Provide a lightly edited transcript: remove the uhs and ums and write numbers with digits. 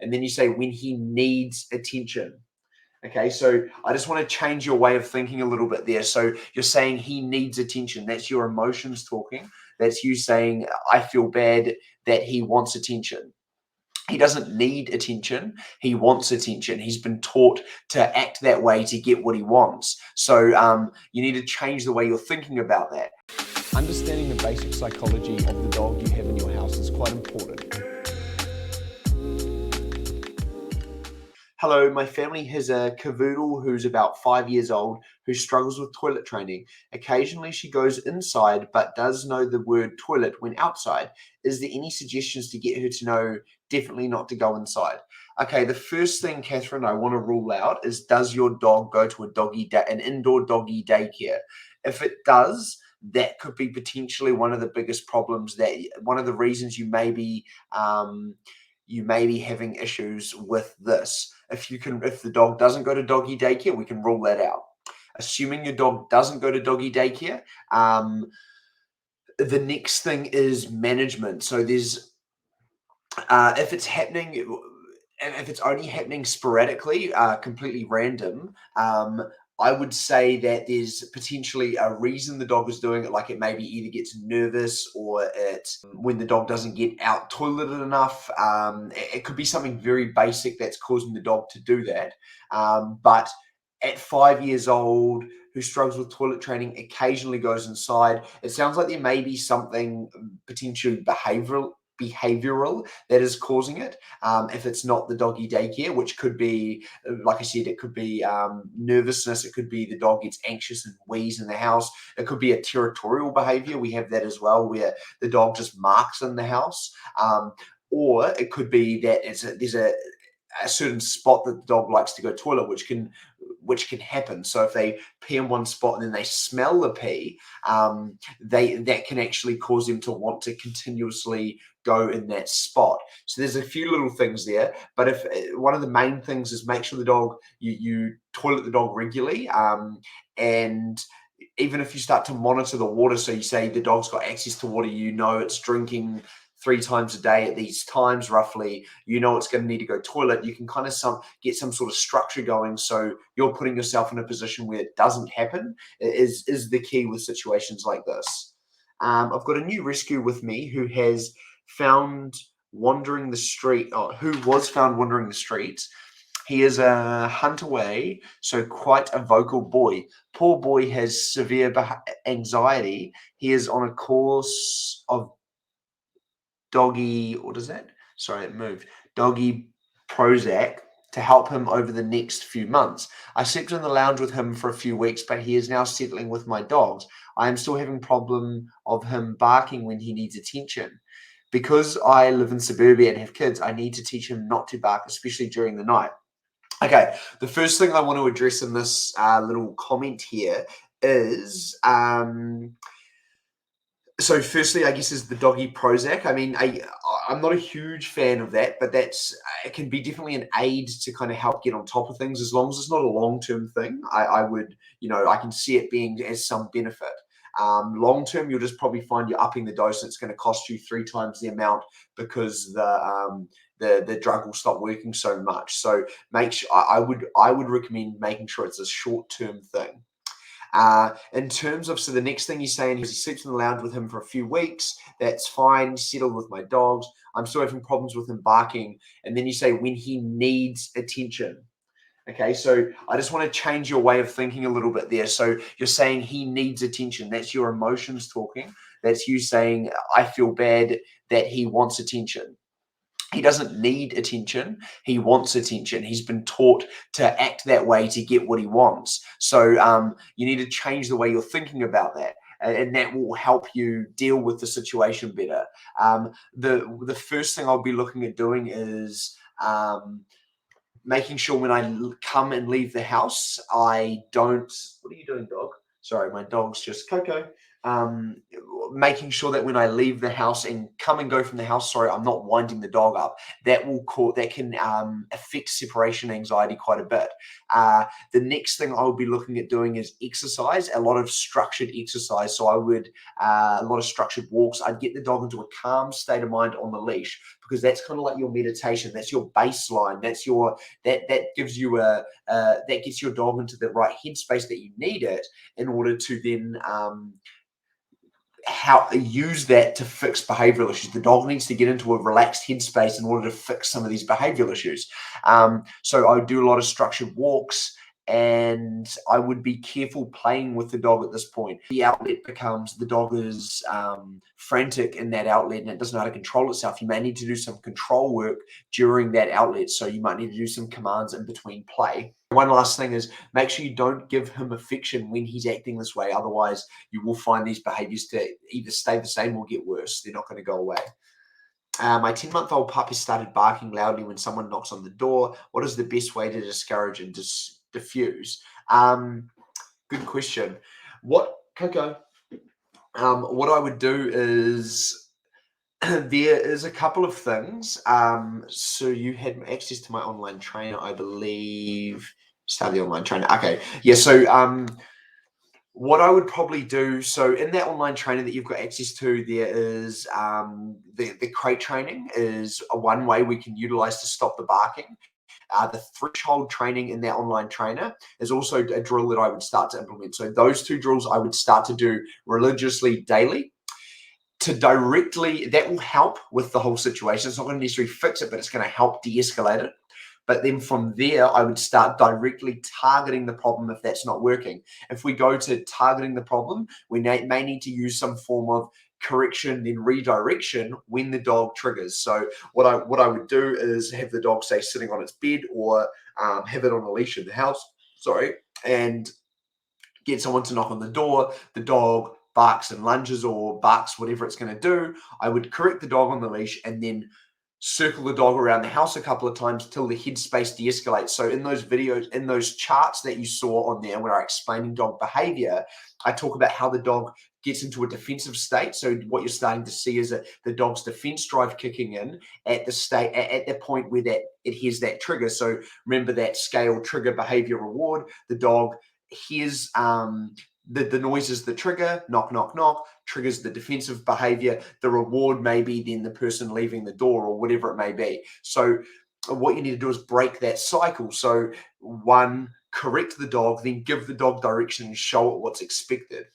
and then you say when he needs attention. Okay, so I just want to change your way of thinking a little bit there. So you're saying he needs attention. That's your emotions talking. That's you saying, I feel bad that he wants attention. He doesn't need attention. He wants attention. He's been taught to act that way to get what he wants. So you need to change the way you're thinking about that. Understanding the basic psychology of the dog you have in your house is quite important. Hello, my family has a cavoodle who's about 5 years old who struggles with toilet training. Occasionally she goes inside but does know the word toilet when outside. Is there any suggestions to get her to know definitely not to go inside? Okay, the first thing, Catherine, I want to rule out is, does your dog go to an indoor doggy daycare? If it does, that could be potentially one of the biggest problems, one of the reasons you may be having issues with this. If the dog doesn't go to doggy daycare, we can rule that out. Assuming your dog doesn't go to doggy daycare, the next thing is management. So there's if it's happening, and if it's only happening sporadically, completely random, I would say that there's potentially a reason the dog is doing it. Like, it maybe either gets nervous, or it's when the dog doesn't get out toileted enough. It could be something very basic that's causing the dog to do that. But at 5 years old, who struggles with toilet training, occasionally goes inside, it sounds like there may be something potentially behavioral that is causing it. If it's not the doggy daycare, which could be, like I said, it could be nervousness. It could be the dog gets anxious and wheeze in the house. It could be a territorial behavior. We have that as well, where the dog just marks in the house. Or it could be that there's a certain spot that the dog likes to go toilet, which can happen. So if they pee in one spot and then they smell the pee, that can actually cause them to want to continuously go in that spot. So there's a few little things there, but if one of the main things is make sure the dog, you toilet the dog regularly, and even if you start to monitor the water, so you say the dog's got access to water, it's drinking 3 times a day at these times roughly, it's going to need to go toilet, you can kind of get some sort of structure going, so you're putting yourself in a position where it doesn't happen, is the key with situations like this. I've got a new rescue with me who was found wandering the streets. He is a hunt away, so quite a vocal boy. Poor boy has severe anxiety. He is on a course of doggy Prozac to help him over the next few months. I slept in the lounge with him for a few weeks, but he is now settling with my dogs. I am still having problem of him barking when he needs attention. Because I live in suburbia and have kids, I need to teach him not to bark, especially during the night. Okay, the first thing I want to address in this little comment here is, so firstly, I guess, is the doggy Prozac. I mean, I'm not a huge fan of that, but it can be definitely an aid to kind of help get on top of things, as long as it's not a long-term thing. I would, I can see it being as some benefit. Long-term, you'll just probably find you're upping the dose, and it's going to cost you 3 times the amount, because the drug will stop working so much. So I would recommend making sure it's a short-term thing. In terms of, so the next thing he's saying is he sleeps in the lounge with him for a few weeks. That's fine. Settled with my dogs. I'm still having problems with him barking. And then you say when he needs attention. Okay, so I just want to change your way of thinking a little bit there. So you're saying he needs attention. That's your emotions talking. That's you saying, I feel bad that he wants attention. He doesn't need attention. He wants attention. He's been taught to act that way to get what he wants. So you need to change the way you're thinking about that, and that will help you deal with the situation better. The first thing I'll be looking at doing is making sure when I come and leave the house, I don't. What are you doing, dog? Sorry, my dog's just Coco. making sure that when I leave the house and come and go from the house, sorry, I'm not winding the dog up. That can affect separation anxiety quite a bit. The next thing I would be looking at doing is exercise, a lot of structured exercise. So I would a lot of structured walks. I'd get the dog into a calm state of mind on the leash, because that's kind of like your meditation. That's your baseline. That's your that gives you that gets your dog into the right headspace that you need it in order to then how use that to fix behavioral issues. The dog needs to get into a relaxed headspace in order to fix some of these behavioral issues. So I would do a lot of structured walks, and I would be careful playing with the dog at this point. The outlet becomes the dog is frantic in that outlet and it doesn't know how to control itself. You may need to do some control work during that outlet. So you might need to do some commands in between play. One last thing is make sure you don't give him affection when he's acting this way. Otherwise, you will find these behaviors to either stay the same or get worse. They're not going to go away. My 10-month-old puppy started barking loudly when someone knocks on the door. What is the best way to discourage and diffuse? Good question. Coco? What I would do is there is a couple of things. So you had access to my online trainer, I believe. Start the online trainer. Okay. Yeah. So what I would probably do, so in that online trainer that you've got access to, there is the crate training is one way we can utilize to stop the barking. The threshold training in that online trainer is also a drill that I would start to implement. So those two drills I would start to do religiously daily that will help with the whole situation. It's not going to necessarily fix it, but it's going to help de-escalate it. But then from there, I would start directly targeting the problem if that's not working. If we go to targeting the problem, we may need to use some form of correction, then redirection when the dog triggers. So what I would do is have the dog, say, sitting on its bed, or have it on a leash in the house, and get someone to knock on the door. The dog barks and lunges or barks whatever it's going to do. I would correct the dog on the leash and then circle the dog around the house a couple of times till the headspace de-escalates. So in those videos, in those charts that you saw on there where I explaining dog behavior, I talk about how the dog gets into a defensive state. So what you're starting to see is the dog's defense drive kicking in at the point where it hears that trigger. So remember that scale: trigger, behavior, reward. The dog hears the noise is the trigger, knock, knock, knock, triggers the defensive behavior. The reward may be then the person leaving the door or whatever it may be. So what you need to do is break that cycle. So one, correct the dog, then give the dog direction and show it what's expected.